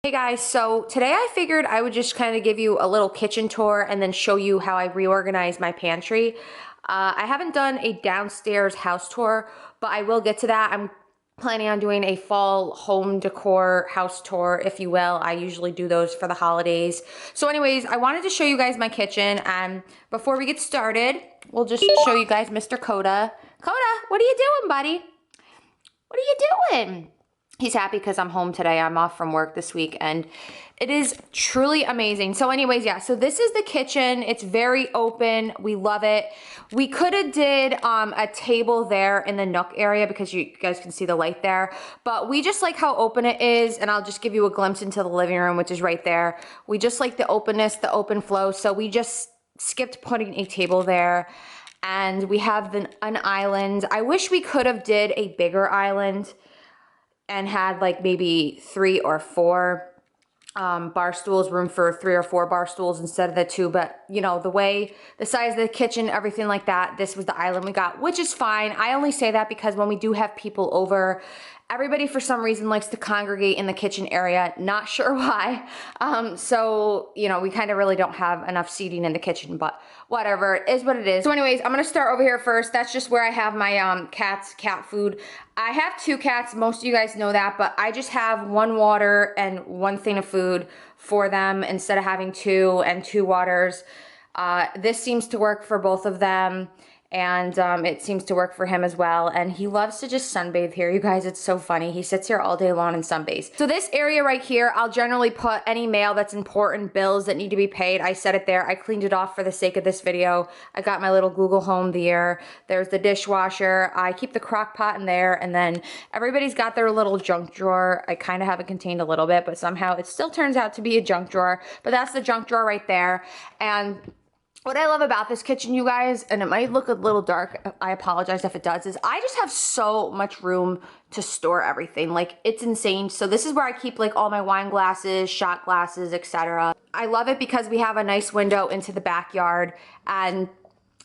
Hey guys, so today I figured I would just kind of give you a little kitchen tour and then show you how I reorganize my pantry. I haven't done a downstairs house tour, but I will get to that. I'm planning on doing a fall home decor house tour, if you will. I usually do those for the holidays. So anyways, I wanted to show you guys my kitchen, and before we get started, we'll just show you guys Mr. Coda. Coda, what are you doing, buddy? What are you doing? He's happy because I'm home today. I'm off from work this week, and it is truly amazing. So anyways, yeah, so this is the kitchen. It's very open. We love it. We could have did a table there in the nook area because you guys can see the light there, but we just like how open it is, and I'll just give you a glimpse into the living room, which is right there. We just like the openness, the open flow, so we just skipped putting a table there. And we have an island. I wish we could have did a bigger island and had like maybe 3 or 4 bar stools, room for 3 or 4 bar stools instead of the 2. But you know, the size of the kitchen, everything like that, this was the island we got, which is fine. I only say that because when we do have people over, everybody for some reason likes to congregate in the kitchen area. Not sure why. So, you know, we kind of really don't have enough seating in the kitchen, but whatever, it is what it is. So anyways, I'm gonna start over here first. That's just where I have my cat's cat food. I have 2 cats, most of you guys know that, but I just have 1 water and 1 thing of food for them instead of having 2 and 2 waters. This seems to work for both of them. And it seems to work for him as well. And he loves to just sunbathe here. You guys, it's so funny. He sits here all day long and sunbathes. So this area right here, I'll generally put any mail that's important, bills that need to be paid. I set it there. I cleaned it off for the sake of this video. I got my little Google Home there. There's the dishwasher. I keep the crock pot in there. And then everybody's got their little junk drawer. I kind of have it contained a little bit, but somehow it still turns out to be a junk drawer. But that's the junk drawer right there. And what I love about this kitchen, you guys, and it might look a little dark, I apologize if it does, is I just have so much room to store everything. Like, it's insane. So this is where I keep like all my wine glasses, shot glasses, etc. I love it because we have a nice window into the backyard, and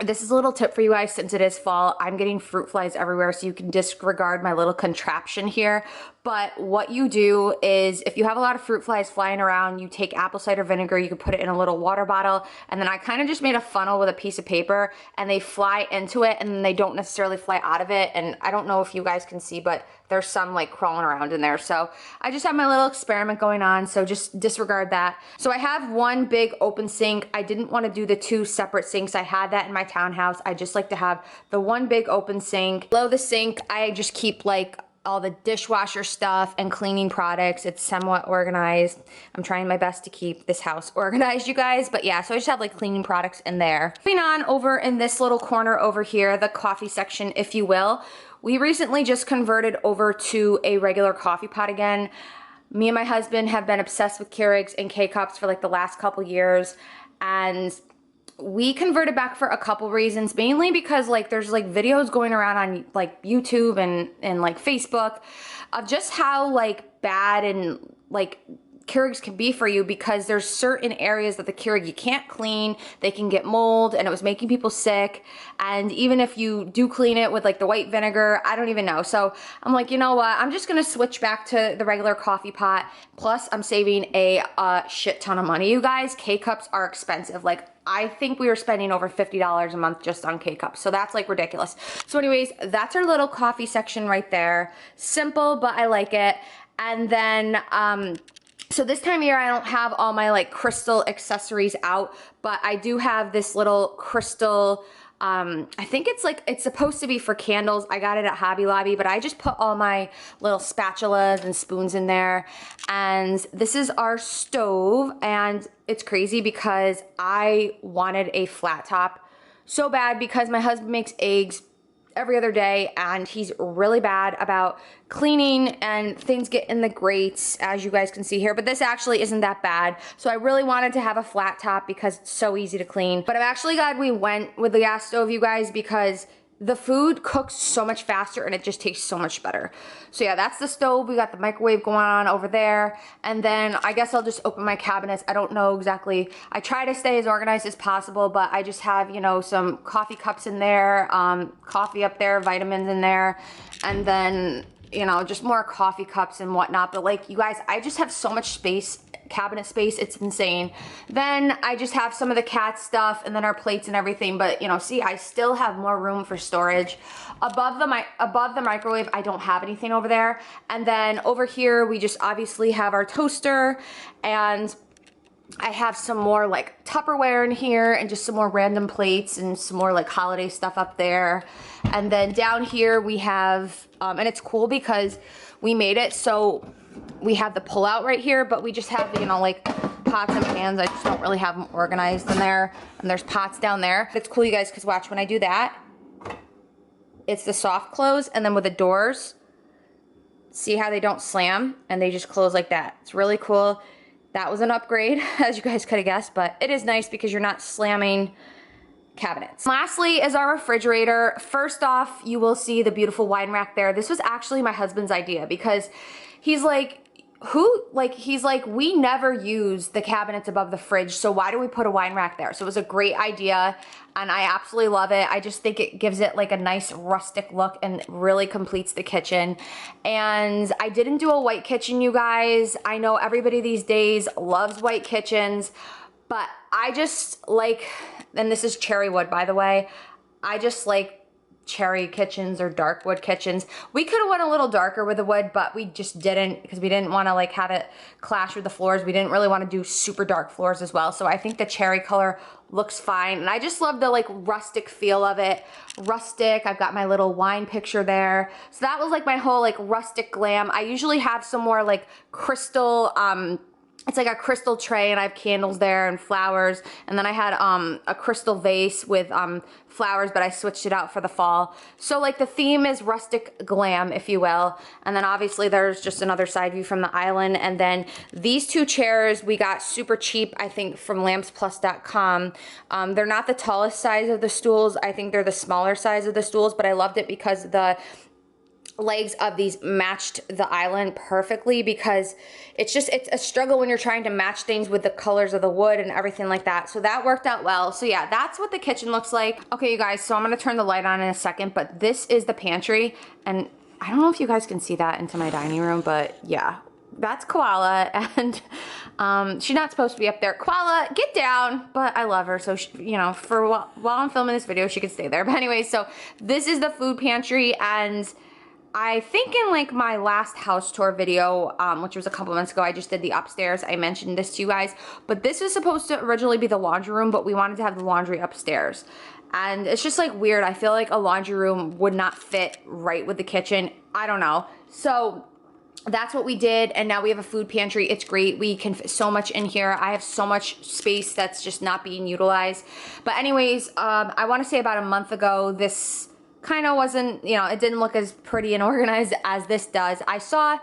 this is a little tip for you guys since it is fall. I'm getting fruit flies everywhere, so you can disregard my little contraption here. But what you do is, if you have a lot of fruit flies flying around, you take apple cider vinegar, you can put it in a little water bottle, and then I kind of just made a funnel with a piece of paper, and they fly into it, and then they don't necessarily fly out of it. And I don't know if you guys can see, but there's some like crawling around in there. So I just have my little experiment going on, so just disregard that. So I have 1 big open sink. I didn't want to do the 2 separate sinks. I had that in my townhouse. I just like to have the 1 big open sink. Below the sink, I just keep like all the dishwasher stuff and cleaning products. It's somewhat organized. I'm trying my best to keep this house organized, you guys. But yeah, so I just have like cleaning products in there. Moving on, over in this little corner over here, the coffee section, if you will. We recently just converted over to a regular coffee pot again. Me and my husband have been obsessed with Keurigs and K-Cups for like the last couple years. And we converted back for a couple reasons, mainly because like there's like videos going around on like YouTube and like Facebook of just how like bad and like Keurigs can be for you, because there's certain areas that the Keurig you can't clean. They can get mold, and it was making people sick. And even if you do clean it with like the white vinegar, I don't even know. So I'm like, you know what? I'm just gonna switch back to the regular coffee pot. Plus, I'm saving a shit ton of money, you guys. K-Cups are expensive. Like, I think we were spending over $50 a month just on K-Cups. So that's like ridiculous. So anyways, that's our little coffee section right there. Simple, but I like it. And then, so this time of year, I don't have all my like crystal accessories out, but I do have this little crystal, I think it's supposed to be for candles. I got it at Hobby Lobby, but I just put all my little spatulas and spoons in there. And this is our stove, and it's crazy because I wanted a flat top so bad because my husband makes eggs every other day, and he's really bad about cleaning, and things get in the grates, as you guys can see here. But this actually isn't that bad. So I really wanted to have a flat top because it's so easy to clean. But I'm actually glad we went with the gas stove, you guys, because the food cooks so much faster and it just tastes so much better. So yeah, that's the stove. We got the microwave going on over there. And then I guess I'll just open my cabinets. I don't know exactly. I try to stay as organized as possible, but I just have, you know, some coffee cups in there, coffee up there, vitamins in there. And then you know, just more coffee cups and whatnot. But like, you guys, I just have so much space, cabinet space, it's insane. Then I just have some of the cat stuff and then our plates and everything. But you know, see, I still have more room for storage. Above the microwave, I don't have anything over there. And then over here, we just obviously have our toaster, and I have some more like Tupperware in here and just some more random plates and some more like holiday stuff up there. And then down here we have, and it's cool because we made it so we have the pull out right here, but we just have, you know, like pots and pans. I just don't really have them organized in there. And there's pots down there. It's cool, you guys, because watch when I do that, it's the soft close, and then with the doors, see how they don't slam and they just close like that. It's really cool. That was an upgrade, as you guys could have guessed, but it is nice because you're not slamming cabinets. Lastly is our refrigerator. First off, you will see the beautiful wine rack there. This was actually my husband's idea because he's like, we never use the cabinets above the fridge, so why do we put a wine rack there? So it was a great idea, and I absolutely love it. I just think it gives it like a nice rustic look and really completes the kitchen. And I didn't do a white kitchen, you guys. I know everybody these days loves white kitchens, but I just like, and this is cherry wood, by the way, I just like cherry kitchens or dark wood kitchens. We could have went a little darker with the wood, but we just didn't because we didn't want to like have it clash with the floors. We didn't really want to do super dark floors as well. So I think the cherry color looks fine. And I just love the like rustic feel of it. Rustic, I've got my little wine picture there. So that was like my whole like rustic glam. I usually have some more like crystal, it's like a crystal tray, and I have candles there and flowers. And then I had a crystal vase with flowers, but I switched it out for the fall. So like the theme is rustic glam, if you will. And then obviously there's just another side view from the island. And then these two chairs we got super cheap, I think, from lampsplus.com. They're not the tallest size of the stools. I think they're the smaller size of the stools, but I loved it because the legs of these matched the island perfectly, because it's a struggle when you're trying to match things with the colors of the wood and everything like that. So that worked out well. So yeah, that's what the kitchen looks like. Okay, you guys, so I'm gonna turn the light on in a second, but this is the pantry, and I don't know if you guys can see that into my dining room, but yeah, that's Koala, and she's not supposed to be up there. Koala, get down. But I love her, so she, you know, for while I'm filming this video, she could stay there. But anyway, so this is the food pantry, and I think in like my last house tour video, which was a couple months ago, I just did the upstairs. I mentioned this to you guys, but this was supposed to originally be the laundry room, but we wanted to have the laundry upstairs. And it's just like weird. I feel like a laundry room would not fit right with the kitchen. I don't know. So that's what we did, and now we have a food pantry. It's great. We can fit so much in here. I have so much space that's just not being utilized. But anyways, I want to say about a month ago, this kind of wasn't, you know, it didn't look as pretty and organized as this does. I saw,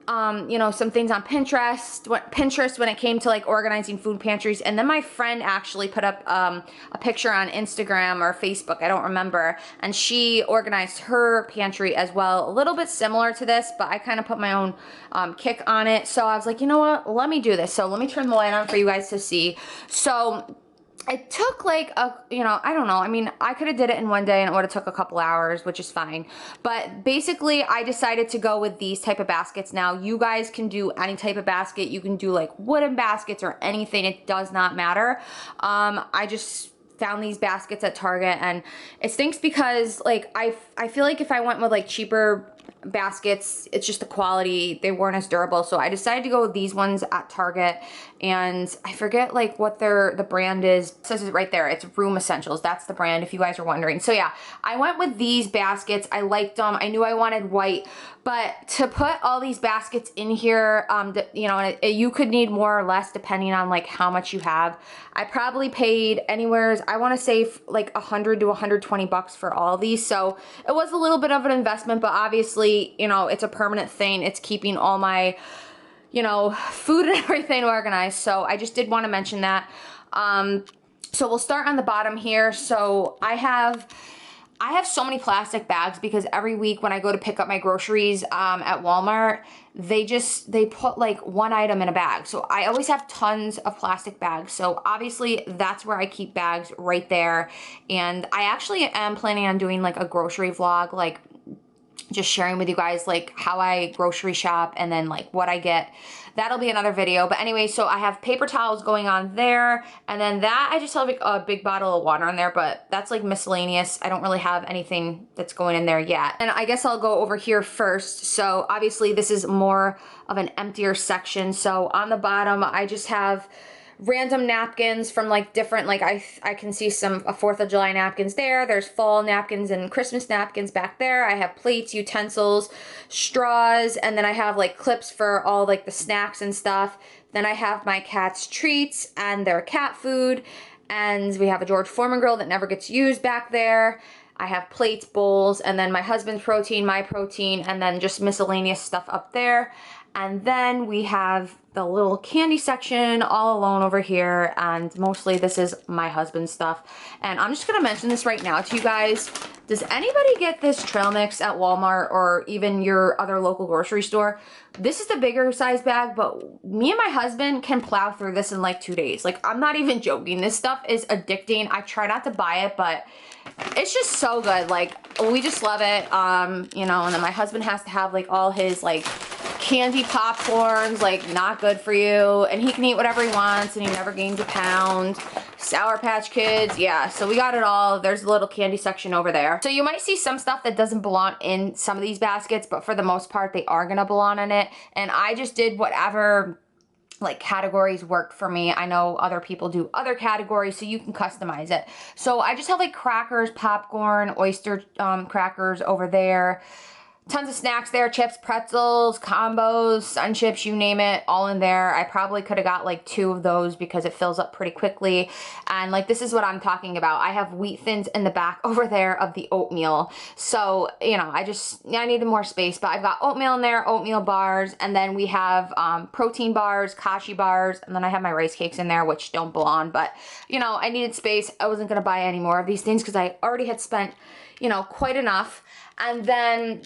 you know, some things on Pinterest when it came to like organizing food pantries. And then my friend actually put up a picture on Instagram or Facebook, I don't remember. And she organized her pantry as well, a little bit similar to this, but I kind of put my own kick on it. So I was like, you know what, let me do this. So let me turn the light on for you guys to see. So it took like you know, I don't know. I mean, I could have did it in one day and it would have took a couple hours, which is fine. But basically, I decided to go with these type of baskets. Now, you guys can do any type of basket. You can do like wooden baskets or anything. It does not matter. I just found these baskets at Target, and it stinks because like I feel like if I went with like cheaper baskets, it's just the quality, they weren't as durable. So I decided to go with these ones at Target, and I forget like what the brand is. It says it right there, it's Room Essentials. That's the brand, if you guys are wondering. So yeah, I went with these baskets. I liked them. I knew I wanted white, but to put all these baskets in here, you know, you could need more or less depending on like how much you have. I probably paid anywhere, I want to say like 100 to 120 bucks for all these. So it was a little bit of an investment, but obviously, you know, it's a permanent thing. It's keeping all my, you know, food and everything organized. So I just did want to mention that. So we'll start on the bottom here. So I have so many plastic bags because every week when I go to pick up my groceries at Walmart, they put like one item in a bag. So I always have tons of plastic bags. So obviously that's where I keep bags, right there. And I actually am planning on doing like a grocery vlog, like just sharing with you guys like how I grocery shop and then like what I get. That'll be another video. But anyway, so I have paper towels going on there, and then that I just have like a big bottle of water on there, but that's like miscellaneous. I don't really have anything that's going in there yet. And I guess I'll go over here first. So obviously this is more of an emptier section. So on the bottom, I just have random napkins from like different, like I can see some 4th of July napkins there. There's fall napkins and Christmas napkins back there. I have plates, utensils, straws, and then I have like clips for all like the snacks and stuff. Then I have my cat's treats and their cat food. And we have a George Foreman grill that never gets used back there. I have plates, bowls, and then my husband's protein, my protein, and then just miscellaneous stuff up there. And then we have the little candy section all alone over here, and mostly this is my husband's stuff. And I'm just gonna mention this right now to you guys. Does anybody get this trail mix at Walmart or even your other local grocery store? This is the bigger size bag, but me and my husband can plow through this in like 2 days. Like, I'm not even joking. This stuff is addicting. I try not to buy it, but it's just so good. Like, we just love it. You know, and then my husband has to have like all his like candy popcorns, like not good for you, and he can eat whatever he wants and he never gains a pound. Sour Patch Kids, yeah, so we got it all. There's a little candy section over there. So you might see some stuff that doesn't belong in some of these baskets, but for the most part they are gonna belong in it. And I just did whatever like categories worked for me. I know other people do other categories, so you can customize it. So I just have like crackers, popcorn, oyster crackers over there. Tons of snacks there, chips, pretzels, combos, sun chips, you name it, all in there. I probably could have got like 2 of those because it fills up pretty quickly. And like, this is what I'm talking about. I have wheat thins in the back over there of the oatmeal. So, you know, I needed more space, but I've got oatmeal in there, oatmeal bars, and then we have protein bars, kashi bars, and then I have my rice cakes in there, which don't belong, but you know, I needed space. I wasn't gonna buy any more of these things because I already had spent, you know, quite enough. And then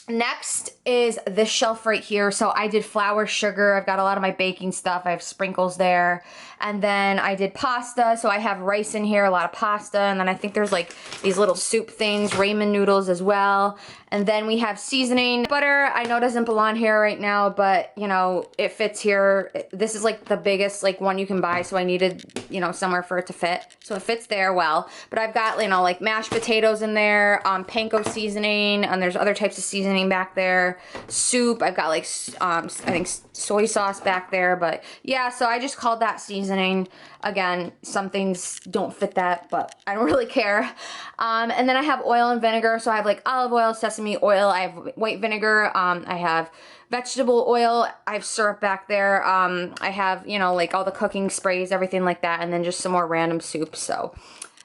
next is this shelf right here. So I did flour, sugar. I've got a lot of my baking stuff. I have sprinkles there. And then I did pasta. So I have rice in here, a lot of pasta. And then I think there's like these little soup things, ramen noodles as well. And then we have seasoning. Butter, I know doesn't belong here right now, but you know, it fits here. This is like the biggest like one you can buy. So I needed, you know, somewhere for it to fit. So it fits there well. But I've got, you know, like mashed potatoes in there, panko seasoning, and there's other types of seasoning back there. Soup, I've got like, I think soy sauce back there, but yeah, so I just called that seasoning. Again, some things don't fit that, but I don't really care. And then I have oil and vinegar, so I have like olive oil, sesame oil, I have white vinegar, I have vegetable oil, I have syrup back there, I have, you know, like all the cooking sprays, everything like that, and then just some more random soup. So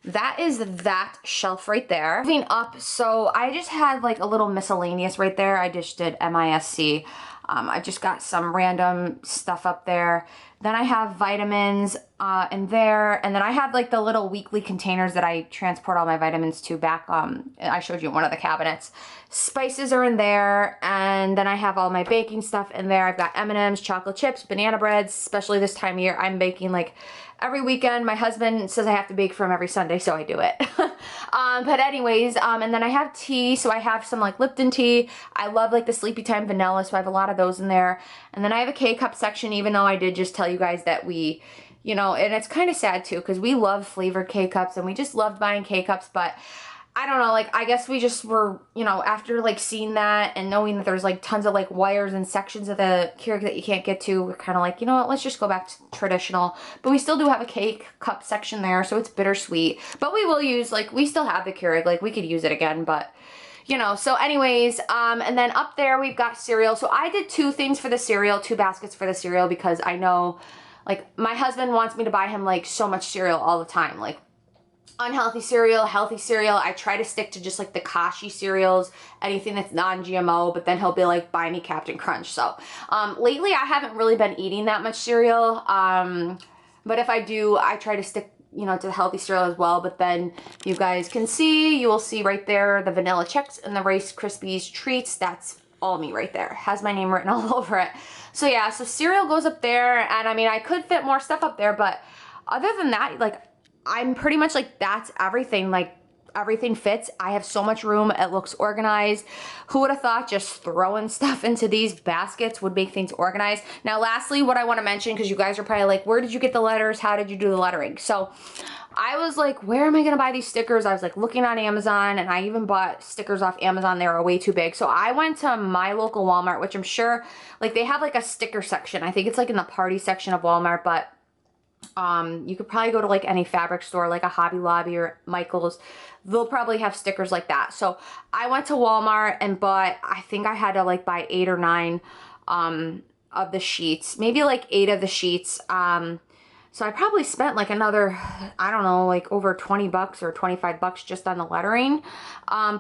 that is that shelf right there. Moving up, so I just had like a little miscellaneous right there. I just did MISC. I just got some random stuff up there. Then I have vitamins in there, and then I have like the little weekly containers that I transport all my vitamins to back. I showed you in one of the cabinets. Spices are in there, and then I have all my baking stuff in there. I've got M&Ms, chocolate chips, banana breads, especially this time of year. I'm baking like every weekend. My husband says I have to bake for him every Sunday, so I do it. But anyways, and then I have tea, so I have some like Lipton tea. I love like the Sleepy Time vanilla, so I have a lot of those in there. And then I have a K-cup section, even though I did just tell you guys that we, you know, and it's kind of sad too, because we love flavored K-cups and we just loved buying K-cups, but I don't know, like, I guess we just were, you know, after, like, seeing that and knowing that there's, like, tons of, like, wires and sections of the Keurig that you can't get to, we're kind of like, you know what, let's just go back to traditional. But we still do have a cake cup section there, so it's bittersweet. But we will use, like, we still have the Keurig, like, we could use it again, but, you know, so anyways, and then up there we've got cereal. So I did 2 things for the cereal, 2 baskets for the cereal, because I know, like, my husband wants me to buy him, like, so much cereal all the time, like, unhealthy cereal, healthy cereal. I try to stick to just like the Kashi cereals, anything that's non-GMO, but then he'll be like, buy me Captain Crunch. So lately I haven't really been eating that much cereal, but if I do, I try to stick, you know, to the healthy cereal as well. But then you guys can see, you will see right there the vanilla Chex and the Rice Krispies treats. That's all me right there. Has my name written all over it. So yeah, so cereal goes up there, and I mean, I could fit more stuff up there, but other than that, like, I'm pretty much like, that's everything. Like, everything fits. I have so much room. It looks organized. Who would have thought just throwing stuff into these baskets would make things organized? Now, lastly, what I want to mention, because you guys are probably like, where did you get the letters? How did you do the lettering? So I was like, where am I going to buy these stickers? I was like looking on Amazon, and I even bought stickers off Amazon. They were way too big. So I went to my local Walmart, which I'm sure, like, they have like a sticker section. I think it's like in the party section of Walmart, but you could probably go to like any fabric store, like a Hobby Lobby or Michael's. They'll probably have stickers like that. So I went to Walmart and bought, I think I had to like buy 8 or 9 of the sheets, maybe like 8 of the sheets. So I probably spent like another, I don't know, like over 20 bucks or 25 bucks just on the lettering,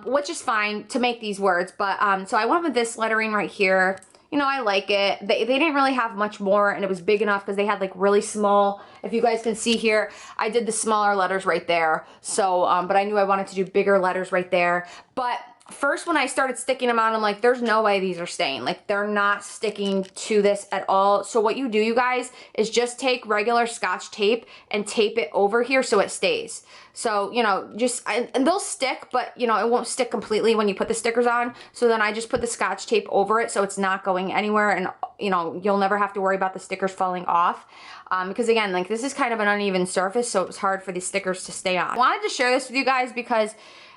which is fine to make these words. But so I went with this lettering right here. You know, I like it. They didn't really have much more, and it was big enough because they had like really small, if you guys can see here, I did the smaller letters right there. So, but I knew I wanted to do bigger letters right there. But first, when I started sticking them on, I'm like, there's no way these are staying. Like, they're not sticking to this at all. So what you do, you guys, is just take regular Scotch tape and tape it over here so it stays. So, you know, just, and they'll stick, but, you know, it won't stick completely when you put the stickers on. So then I just put the Scotch tape over it so it's not going anywhere, and, you know, you'll never have to worry about the stickers falling off. Because again, like, this is kind of an uneven surface, so it was hard for these stickers to stay on. I wanted to share this with you guys because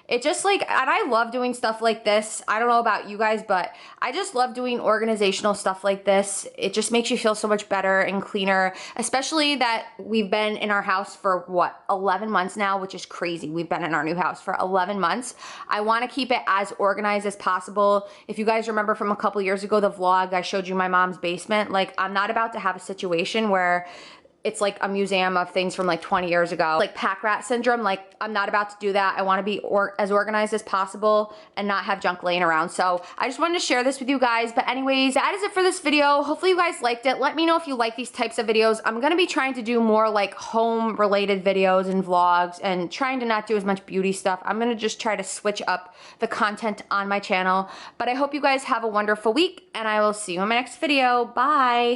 it just like, and I love doing stuff like this. I don't know about you guys, but I just love doing organizational stuff like this. It just makes you feel so much better and cleaner, especially that we've been in our house for what, 11 months now, which is crazy. We've been in our new house for 11 months. I want to keep it as organized as possible. If you guys remember from a couple years ago, the vlog, I showed you my mom's basement. Like, I'm not about to have a situation where it's like a museum of things from like 20 years ago. Like pack rat syndrome, like I'm not about to do that. I wanna be as organized as possible and not have junk laying around. So I just wanted to share this with you guys. But anyways, that is it for this video. Hopefully you guys liked it. Let me know if you like these types of videos. I'm gonna be trying to do more like home related videos and vlogs, and trying to not do as much beauty stuff. I'm gonna just try to switch up the content on my channel. But I hope you guys have a wonderful week, and I will see you in my next video. Bye.